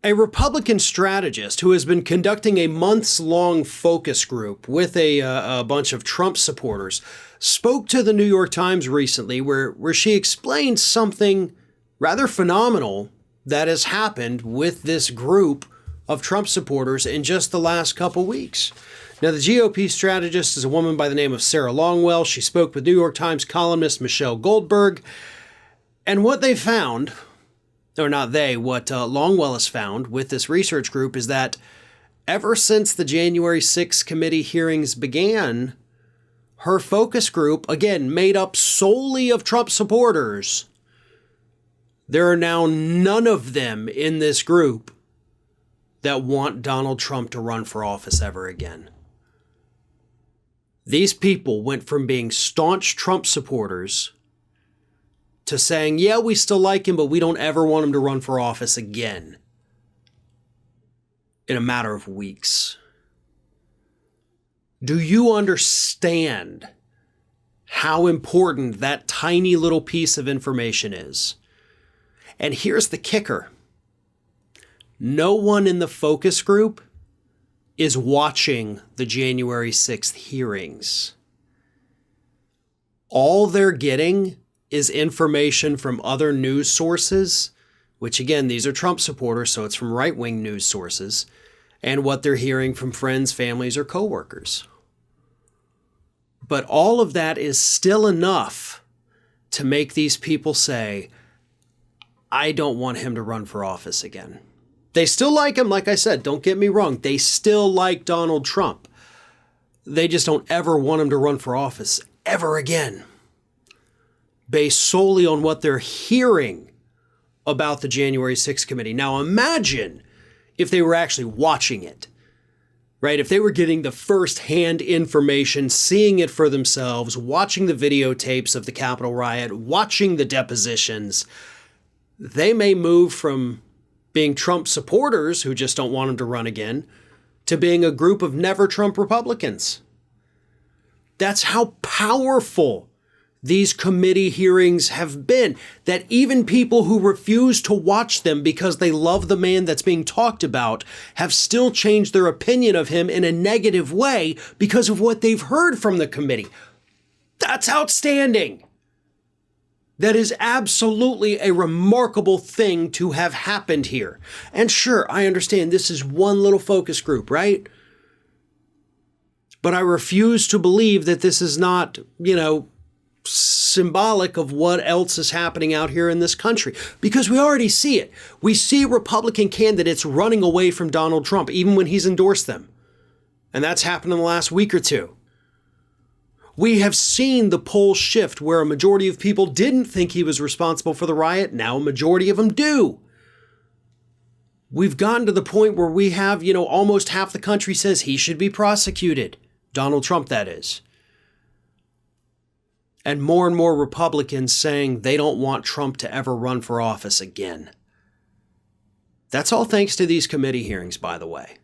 A Republican strategist who has been conducting a months-long focus group with a bunch of Trump supporters spoke to the New York Times recently where she explained something rather phenomenal that has happened with this group of Trump supporters in just the last couple weeks. Now, the GOP strategist is a woman by the name of Sarah Longwell. She spoke with New York Times columnist Michelle Goldberg. And what they found, or not they, what Longwell has found with this research group is that ever since the January 6th committee hearings began, her focus group, again, made up solely of Trump supporters, there are now none of them in this group that want Donald Trump to run for office ever again. These people went from being staunch Trump supporters to saying, yeah, we still like him, but we don't ever want him to run for office again in a matter of weeks. Do you understand how important that tiny little piece of information is? And here's the kicker. No one in the focus group is watching the January 6th hearings. All they're getting is information from other news sources, which again, these are Trump supporters, so it's from right-wing news sources, and what they're hearing from friends, families, or coworkers. But all of that is still enough to make these people say, I don't want him to run for office again. They still like him, like I said, don't get me wrong. They still like Donald Trump. They just don't ever want him to run for office ever again, based solely on what they're hearing about the January 6th committee. Now imagine if they were actually watching it, right? If they were getting the first-hand information, seeing it for themselves, watching the videotapes of the Capitol riot, watching the depositions, they may move from being Trump supporters who just don't want him to run again to being a group of never Trump Republicans. That's how powerful these committee hearings have been, that even people who refuse to watch them because they love the man that's being talked about have still changed their opinion of him in a negative way because of what they've heard from the committee. That's outstanding. That is absolutely a remarkable thing to have happened here. And sure, I understand this is one little focus group, right? But I refuse to believe that this is not, symbolic of what else is happening out here in this country. Because we already see it. We see Republican candidates running away from Donald Trump, even when he's endorsed them. And that's happened in the last week or two. We have seen the polls shift where a majority of people didn't think he was responsible for the riot. Now a majority of them do. We've gotten to the point where we have, almost half the country says he should be prosecuted. Donald Trump, that is. And more Republicans saying they don't want Trump to ever run for office again. That's all thanks to these committee hearings, by the way.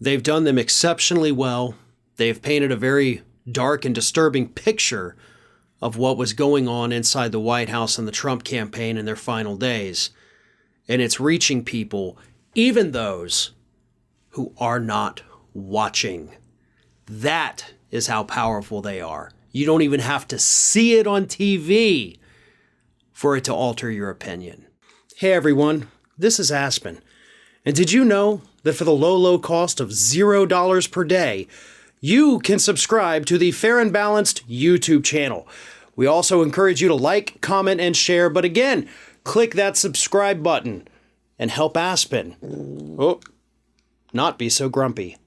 They've done them exceptionally well. They've painted a very dark and disturbing picture of what was going on inside the White House and the Trump campaign in their final days. And it's reaching people, even those who are not watching. That is how powerful they are. You don't even have to see it on TV for it to alter your opinion. Hey everyone, this is Aspen. And did you know that for the low cost of $0 per day, you can subscribe to the Fair and Balanced YouTube channel. We also encourage you to like, comment, and share. But again, click that subscribe button and help Aspen not be so grumpy.